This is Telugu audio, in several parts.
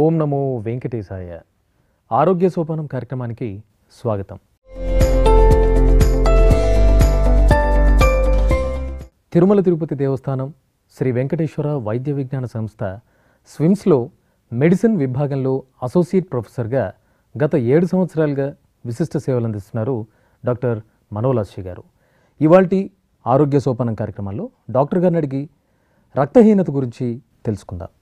ఓం నమో వెంకటేశాయ. ఆరోగ్య సోపానం కార్యక్రమానికి స్వాగతం. తిరుమల తిరుపతి దేవస్థానం శ్రీ వెంకటేశ్వర వైద్య విజ్ఞాన సంస్థ స్విమ్స్లో మెడిసిన్ విభాగంలో అసోసియేట్ ప్రొఫెసర్గా గత 7 సంవత్సరాలుగా విశిష్ట సేవలు అందిస్తున్నారు డాక్టర్ మనోలాస్య గారు. ఇవాల్టి ఆరోగ్య సోపానం కార్యక్రమంలో డాక్టర్ గారిని అడిగి రక్తహీనత గురించి తెలుసుకుందాం.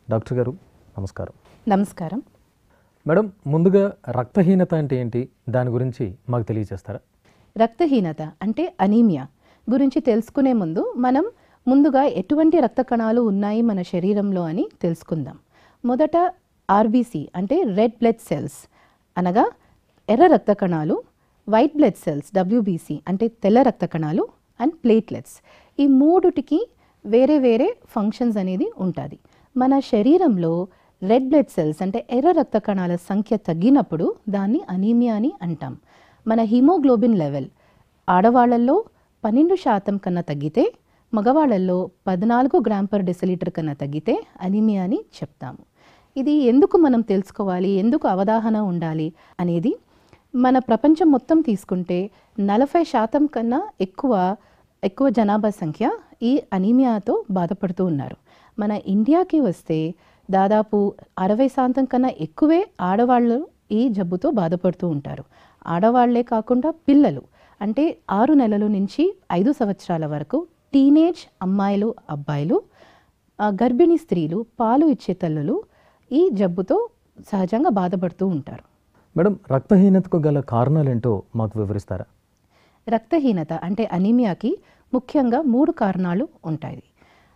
డాక్టర్ గారు నమస్కారం. నమస్కారం మేడం, ముందుగా రక్తహీనత అంటే ఏంటి, దాని గురించి మాకు తెలియజేస్తారా? రక్తహీనత అంటే అనీమియా గురించి తెలుసుకునే ముందు మనం ముందుగా ఎటువంటి రక్త కణాలు ఉన్నాయి మన శరీరంలో అని తెలుసుకుందాం. మొదట ఆర్బీసీ అంటే రెడ్ బ్లడ్ సెల్స్ అనగా ఎర్ర రక్త కణాలు, వైట్ బ్లడ్ సెల్స్ డబ్ల్యూబీసీ అంటే తెల్ల రక్త కణాలు అండ్ ప్లేట్లెట్స్. ఈ మూడుటికి వేరే వేరే ఫంక్షన్స్ అనేది ఉంటుంది. మన శరీరంలో రెడ్ బ్లడ్ సెల్స్ అంటే ఎర్ర రక్త కణాల సంఖ్య తగ్గినప్పుడు దాన్ని అనీమియా అని అంటాం. మన హిమోగ్లోబిన్ లెవెల్ ఆడవాళ్లలో 12% కన్నా తగ్గితే, మగవాళ్లలో 14 g/dL కన్నా తగ్గితే అనీమియా అని చెప్తాము. ఇది ఎందుకు మనం తెలుసుకోవాలి, ఎందుకు అవగాహన ఉండాలి అనేది, మన ప్రపంచం మొత్తం తీసుకుంటే 40% కన్నా ఎక్కువ జనాభా సంఖ్య ఈ అనీమియాతో బాధపడుతూ ఉన్నారు. మన ఇండియాకి వస్తే దాదాపు 60% కన్నా ఎక్కువే ఆడవాళ్ళు ఈ జబ్బుతో బాధపడుతూ ఉంటారు. ఆడవాళ్లే కాకుండా పిల్లలు అంటే 6 నెలల నుంచి 5 సంవత్సరాల వరకు టీనేజ్ అమ్మాయిలు, అబ్బాయిలు, గర్భిణీ స్త్రీలు, పాలు ఇచ్చే తల్లులు ఈ జబ్బుతో సహజంగా బాధపడుతూ ఉంటారు. మేడం, రక్తహీనతకు గల కారణాలేంటో మాకు వివరిస్తారా? రక్తహీనత అంటే అనీమియాకి ముఖ్యంగా 3 కారణాలు ఉంటాయి.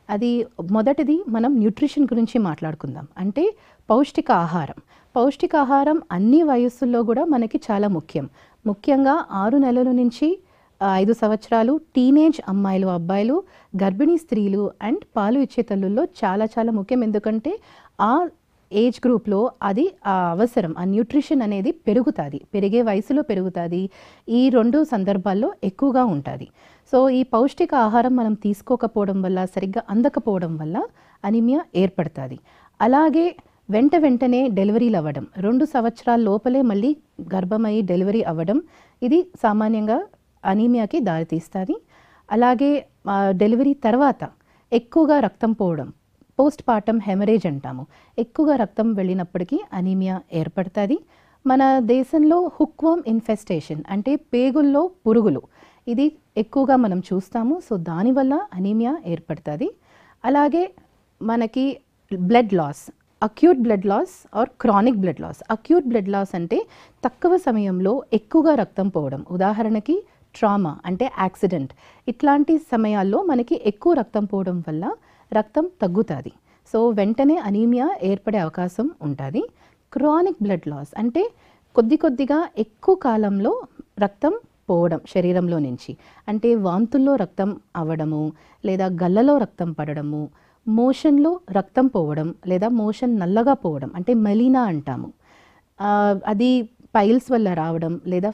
అది మొదటిది మనం న్యూట్రిషన్ గురించి మాట్లాడుకుందాం. అంటే పౌష్టికాహారం అన్ని వయస్సుల్లో కూడా మనకి చాలా ముఖ్యంగా 6 నెలల నుంచి 5 సంవత్సరాలు టీనేజ్ అమ్మాయిలు, అబ్బాయిలు, గర్భిణీ స్త్రీలు అండ్ పాలు ఇచ్చే తల్లుల్లో చాలా చాలా ముఖ్యం. ఎందుకంటే ఆ ఏజ్ గ్రూప్లో అది ఆ అవసరం, ఆ న్యూట్రిషన్ అనేది పెరిగే వయసులో పెరుగుతుంది. ఈ 2 సందర్భాల్లో ఎక్కువగా ఉంటుంది. సో ఈ పౌష్టిక ఆహారం మనం తీసుకోకపోవడం వల్ల, సరిగ్గా అందకపోవడం వల్ల అనీమియా ఏర్పడుతుంది. అలాగే వెంటనే డెలివరీలు అవ్వడం, 2 సంవత్సరాల లోపలే మళ్ళీ గర్భమై డెలివరీ అవ్వడం, ఇది సామాన్యంగా అనీమియాకి దారితీస్తుంది. అలాగే డెలివరీ తర్వాత ఎక్కువగా రక్తం పోవడం, పోస్ట్ పార్టమ్ హెమరేజ్ అంటాము, ఎక్కువగా రక్తం వెళ్ళినప్పటికీ అనీమియా ఏర్పడుతుంది. మన దేశంలో హుక్వర్మ్ ఇన్ఫెస్టేషన్ అంటే పేగుల్లో పురుగులు, ఇది ఎక్కువగా మనం చూస్తాము. సో దానివల్ల అనీమియా ఏర్పడుతుంది. అలాగే మనకి blood loss, acute blood loss or chronic blood loss. Acute blood loss అంటే తక్కువ సమయంలో ఎక్కువగా రక్తం పోవడం. ఉదాహరణకి ట్రామా అంటే యాక్సిడెంట్, ఇట్లాంటి సమయాల్లో మనకి ఎక్కువ రక్తం పోవడం వల్ల రక్తం తగ్గుతుంది. సో వెంటనే అనీమియా ఏర్పడే అవకాశం ఉంటుంది. క్రానిక్ బ్లడ్ లాస్ అంటే కొద్దిగా ఎక్కువ కాలంలో రక్తం పోవడం శరీరంలో నుంచి, అంటే వాంతుల్లో రక్తం అవ్వడము, లేదా గల్లలో రక్తం పడడము, మోషన్లో రక్తం పోవడం, లేదా మోషన్ నల్లగా పోవడం అంటే మెలీనా అంటాము. అది పైల్స్ వల్ల రావడం, లేదా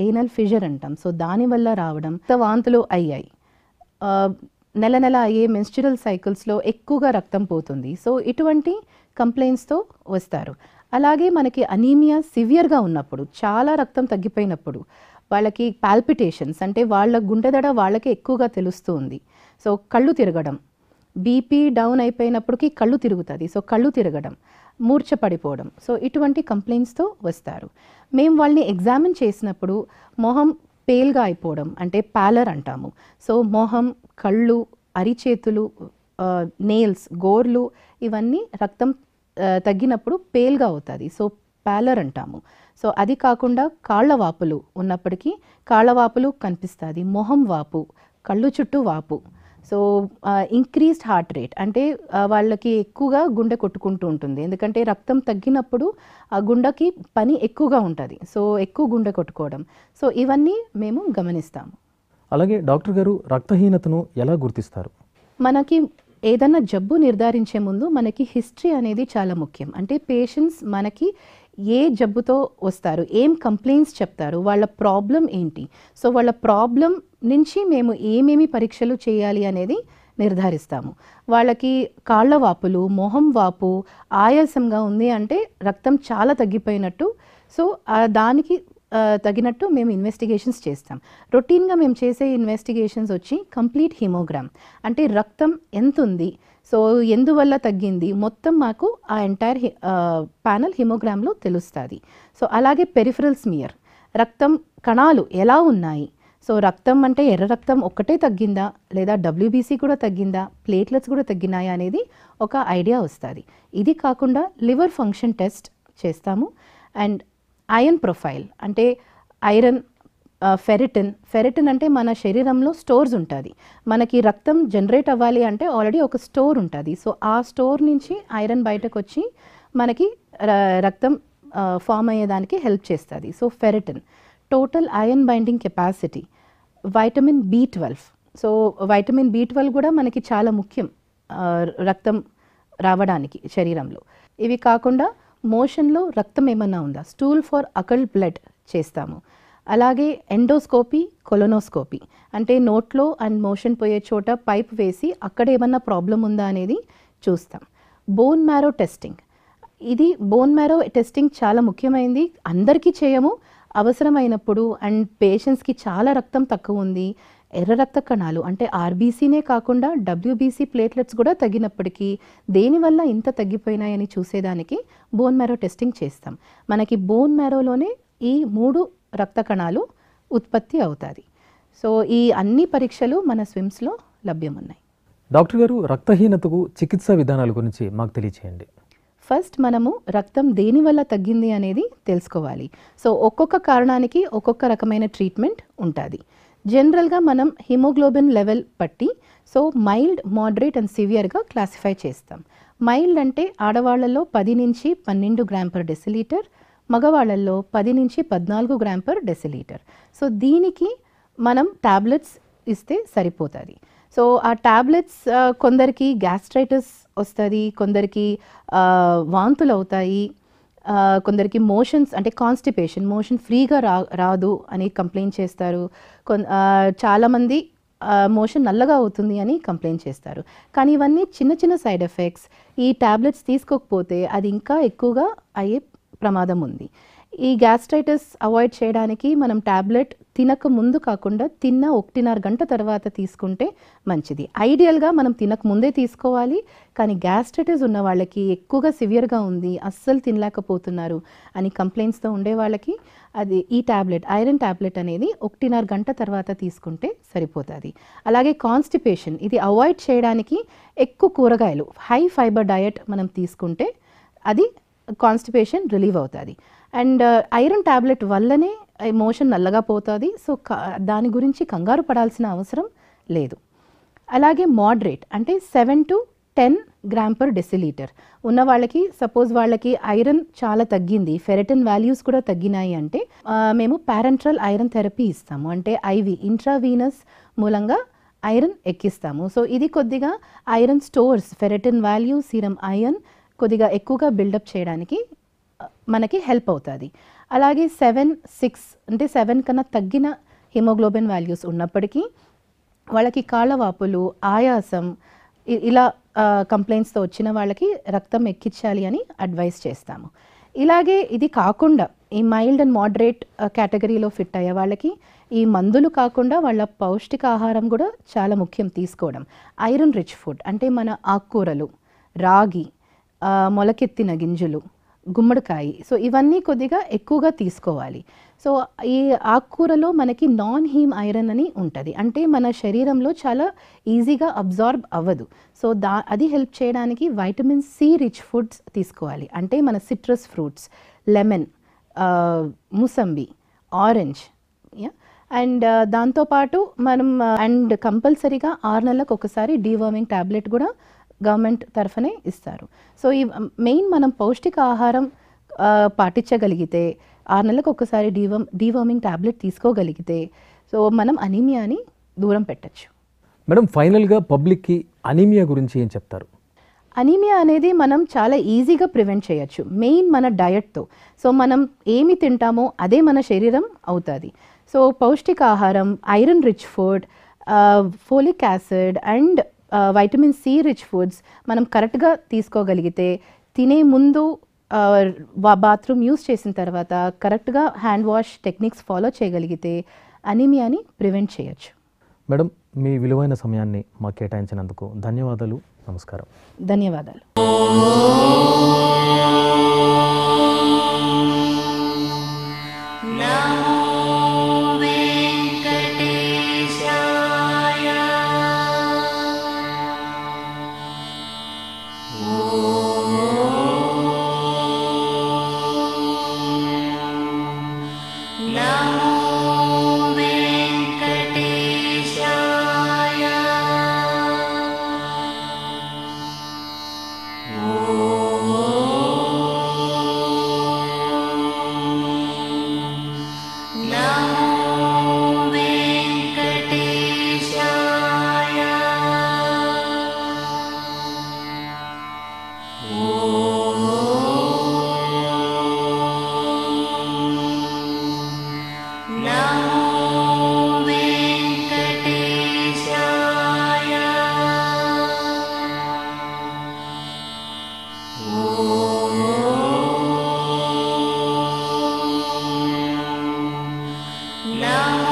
ఏనల్ ఫిషర్ అంటాం. సో దానివల్ల రావడం, వాంతులు అయ్యాయి, నెల అయ్యే మెన్స్ట్రువల్ సైకిల్స్లో ఎక్కువగా రక్తం పోతుంది. సో ఇటువంటి కంప్లైంట్స్తో వస్తారు. అలాగే మనకి అనీమియా సివియర్గా ఉన్నప్పుడు, చాలా రక్తం తగ్గిపోయినప్పుడు వాళ్ళకి పాల్పిటేషన్స్ అంటే వాళ్ళ గుండెదడ వాళ్ళకి ఎక్కువగా తెలుస్తుంది. సో కళ్ళు తిరగడం, బీపీ డౌన్ అయిపోయినప్పటికీ కళ్ళు తిరుగుతుంది. సో కళ్ళు తిరగడం, మూర్ఛ పడిపోవడం, సో ఇటువంటి కంప్లైంట్స్తో వస్తారు. మేము వాళ్ళని ఎగ్జామిన్ చేసినప్పుడు మొహం పేల్గా అయిపోవడం అంటే ప్యాలర్ అంటాము. సో మొహం, కళ్ళు, అరిచేతులు, నెయిల్స్, గోర్లు ఇవన్నీ రక్తం తగ్గినప్పుడు పేల్గా అవుతుంది. సో ప్యాలర్ అంటాము. సో అది కాకుండా కాళ్ళ వాపులు ఉన్నప్పటికీ కాళ్ళవాపులు కనిపిస్తుంది, మొహం వాపు, కళ్ళు చుట్టూ వాపు. సో ఇంక్రీస్డ్ హార్ట్ రేట్ అంటే వాళ్ళకి ఎక్కువగా గుండె కొట్టుకుంటూ ఉంటుంది. ఎందుకంటే రక్తం తగ్గినప్పుడు ఆ గుండెకి పని ఎక్కువగా ఉంటుంది. సో ఎక్కువ గుండె కొట్టుకోవడం. సో ఇవన్నీ మేము గమనిస్తాము. అలాగే డాక్టర్ గారు, రక్తహీనతను ఎలా గుర్తిస్తారు? మనకి ఏదైనా జబ్బు నిర్ధారించే ముందు మనకి హిస్టరీ అనేది చాలా ముఖ్యం. అంటే పేషెంట్స్ మనకి ఏ జబ్బుతో వస్తారు, ఏం కంప్లైంట్స్ చెప్తారు, వాళ్ళ ప్రాబ్లం ఏంటి, సో వాళ్ళ ప్రాబ్లం నుంచి మేము ఏమేమి పరీక్షలు చేయాలి అనేది నిర్ధారిస్తాము. వాళ్ళకి కాళ్ళ వాపులు, మొహం వాపు, ఆయాసంగా ఉంది అంటే రక్తం చాలా తగ్గిపోయినట్టు. సో దానికి తగినట్టు మేము ఇన్వెస్టిగేషన్స్ చేస్తాం. రొటీన్గా మేము చేసే ఇన్వెస్టిగేషన్స్ వచ్చి కంప్లీట్ హిమోగ్రామ్, అంటే రక్తం ఎంత ఉంది, సో ఎందువల్ల తగ్గింది, మొత్తం మాకు ఆ ఎంటైర్ ప్యానల్ హిమోగ్రామ్లో తెలుస్తుంది. సో అలాగే పెరిఫరల్ స్మియర్, రక్తం కణాలు ఎలా ఉన్నాయి, సో రక్తం అంటే ఎర్ర రక్తం ఒక్కటే తగ్గిందా లేదా WBC కూడా తగ్గిందా, ప్లేట్లెట్స్ కూడా తగ్గినాయా అనేది ఒక ఐడియా వస్తుంది. ఇది కాకుండా లివర్ ఫంక్షన్ టెస్ట్ చేస్తాము. అండ్ ఐరన్ ప్రొఫైల్ అంటే ఐరన్, ఫెరిటిన్ అంటే మన శరీరంలో స్టోర్స్ ఉంటుంది. మనకి రక్తం జనరేట్ అవ్వాలి అంటే ఆల్రెడీ ఒక స్టోర్ ఉంటుంది. సో ఆ స్టోర్ నుంచి ఐరన్ బయటకు వచ్చి మనకి రక్తం ఫామ్ అయ్యేదానికి హెల్ప్ చేస్తుంది. So ferritin, total iron binding capacity, vitamin B12. So vitamin B12 కూడా మనకి చాలా ముఖ్యం రక్తం రావడానికి శరీరంలో. ఇవి కాకుండా మోషన్లో రక్తం ఏమన్నా ఉందా, స్టూల్ ఫర్ అకల్డ్ బ్లడ్ చేస్తాము. అలాగే ఎండోస్కోపీ, కొలోనోస్కోపీ అంటే నోట్లో అండ్ మోషన్ పోయే చోట పైప్ వేసి అక్కడ ఏమన్నా ప్రాబ్లం ఉందా అనేది చూస్తాం. బోన్ మ్యారో టెస్టింగ్, ఇది బోన్ మ్యారో టెస్టింగ్ చాలా ముఖ్యమైనది. అందరికీ చేయము, అవసరమైనప్పుడు. అండ్ పేషెంట్స్కి చాలా రక్తం తక్కువ ఉంది, ఎర్ర రక్త కణాలు అంటే RBCనే కాకుండా WBC ప్లేట్లెట్స్ కూడా తగ్గినప్పటికీ దేనివల్ల ఇంత తగ్గిపోయినాయని చూసేదానికి బోన్ మ్యారో టెస్టింగ్ చేస్తాం. మనకి బోన్ మ్యారోలోనే ఈ 3 రక్త కణాలు ఉత్పత్తి అవుతుంది. సో ఈ అన్ని పరీక్షలు మన స్విమ్స్లో లభ్యమున్నాయి. డాక్టర్ గారు, రక్తహీనతకు చికిత్సా విధానాల గురించి మాకు తెలియచేయండి. ఫస్ట్ మనము రక్తం దేనివల్ల తగ్గింది అనేది తెలుసుకోవాలి. సో ఒక్కొక్క కారణానికి ఒక్కొక్క రకమైన ట్రీట్మెంట్ ఉంటుంది. జనరల్గా మనం హిమోగ్లోబిన్ లెవెల్ బట్టి సో మైల్డ్, మోడరేట్ అండ్ సివియర్గా క్లాసిఫై చేస్తాం. మైల్డ్ అంటే ఆడవాళ్లలో 10 నుంచి 12 g/dL, మగవాళ్లలో 10 నుంచి 14 g/dL. సో దీనికి మనం టాబ్లెట్స్ ఇస్తే సరిపోతుంది. సో ఆ టాబ్లెట్స్ కొందరికి గ్యాస్ట్రైటిస్ వస్తుంది, కొందరికి వాంతులు అవుతాయి, కొందరికి మోషన్స్ అంటే కాన్స్టిపేషన్, మోషన్ ఫ్రీగా రాదు అని కంప్లైంట్ చేస్తారు. చాలామంది మోషన్ నల్లగా అవుతుంది అని కంప్లైంట్ చేస్తారు. కానీ ఇవన్నీ చిన్న చిన్న సైడ్ ఎఫెక్ట్స్. ఈ టాబ్లెట్స్ తీసుకోకపోతే అది ఇంకా ఎక్కువగా అయ్యే ప్రమాదం ఉంది. ఈ గ్యాస్ట్రైటిస్ అవాయిడ్ చేయడానికి మనం టాబ్లెట్ తినక ముందు కాకుండా తిన్న 1.5 గంట తర్వాత తీసుకుంటే మంచిది. ఐడియల్గా మనం తినక ముందే తీసుకోవాలి. కానీ గ్యాస్ట్రైటిస్ ఉన్న వాళ్ళకి ఎక్కువగా సివియర్గా ఉంది, అస్సలు తినలేకపోతున్నారు అని కంప్లైంట్స్తో ఉండే వాళ్ళకి అది ఈ టాబ్లెట్, ఐరన్ టాబ్లెట్ అనేది 1.5 గంట తర్వాత తీసుకుంటే సరిపోతుంది. అలాగే కాన్స్టిపేషన్, ఇది అవాయిడ్ చేయడానికి ఎక్కువ కూరగాయలు, హై ఫైబర్ డయట్ మనం తీసుకుంటే అది కాన్స్టిపేషన్ రిలీవ్ అవుతుంది. అండ్ ఐరన్ టాబ్లెట్ వల్లనే మోషన్ నల్లగా పోతుంది. సో దాని గురించి కంగారు పడాల్సిన అవసరం లేదు. అలాగే మోడరేట్ అంటే 7 to 10 g/dL ఉన్న వాళ్ళకి, సపోజ్ వాళ్ళకి ఐరన్ చాలా తగ్గింది, ఫెరిటిన్ వాల్యూస్ కూడా తగ్గినాయి అంటే మేము పారెంట్రల్ ఐరన్ థెరపీ ఇస్తాము. అంటే IV, ఇంట్రావీనస్ మూలంగా ఐరన్ ఎక్కిస్తాము. సో ఇది కొద్దిగా iron stores, ferritin value, serum iron కొద్దిగా ఎక్కువగా బిల్డప్ చేయడానికి మనకి హెల్ప్ అవుతుంది. అలాగే 7, 6 అంటే 7 కన్నా తగ్గిన హిమోగ్లోబిన్ వాల్యూస్ ఉన్నప్పటికీ వాళ్ళకి కాళ్ళ వాపులు, ఆయాసం ఇలా కంప్లైంట్స్తో వచ్చిన వాళ్ళకి రక్తం ఎక్కించాలి అని అడ్వైస్ చేస్తాము. ఇలాగే ఇది కాకుండా ఈ మైల్డ్ అండ్ మోడరేట్ కేటగిరీలో ఫిట్ అయ్యే వాళ్ళకి ఈ మందులు కాకుండా వాళ్ళ పౌష్టికాహారం కూడా చాలా ముఖ్యం తీసుకోవడం. ఐరన్ రిచ్ ఫుడ్ అంటే మన ఆకుకూరలు, రాగి, మొలకెత్తిన గింజలు, గుమ్మడికాయ, సో ఇవన్నీ కొద్దిగా ఎక్కువగా తీసుకోవాలి. సో ఈ ఆకుకూరలో మనకి నాన్ హీమ్ ఐరన్ అని ఉంటుంది, అంటే మన శరీరంలో చాలా ఈజీగా అబ్జార్బ్ అవ్వదు. సో అది హెల్ప్ చేయడానికి వైటమిన్ C రిచ్ ఫుడ్స్ తీసుకోవాలి. అంటే మన citrus fruits, lemon, mosambi, orange, and దాంతోపాటు మనం అండ్ కంపల్సరీగా 6 నెలలకు ఒకసారి డీవర్మింగ్ టాబ్లెట్ కూడా గవర్నమెంట్ తరఫునే ఇస్తారు. సో ఈ మెయిన్ మనం పౌష్టికాహారం పాటించగలిగితే, 6 నెలలకు ఒకసారి డీవర్మింగ్ టాబ్లెట్ తీసుకోగలిగితే సో మనం అనీమియాని దూరం పెట్టచ్చు. మేడం, ఫైనల్గా పబ్లిక్కి అనీమియా గురించి ఏం చెప్తారు? అనీమియా అనేది మనం చాలా ఈజీగా ప్రివెంట్ చేయొచ్చు, మెయిన్ మన డయట్తో. సో మనం ఏమి తింటామో అదే మన శరీరం అవుతుంది. సో పౌష్టికాహారం, iron rich food, folic acid and vitamin C rich foods మనం కరెక్ట్గా తీసుకోగలిగితే, తినే ముందు బాత్రూమ్ యూస్ చేసిన తర్వాత కరెక్ట్గా హ్యాండ్ వాష్ టెక్నిక్స్ ఫాలో చేయగలిగితే అనీమియాని ప్రివెంట్ చేయొచ్చు. మేడం, మీ విలువైన సమయాన్ని మాకు కేటాయించినందుకు ధన్యవాదాలు. నమస్కారం. ధన్యవాదాలు. Namo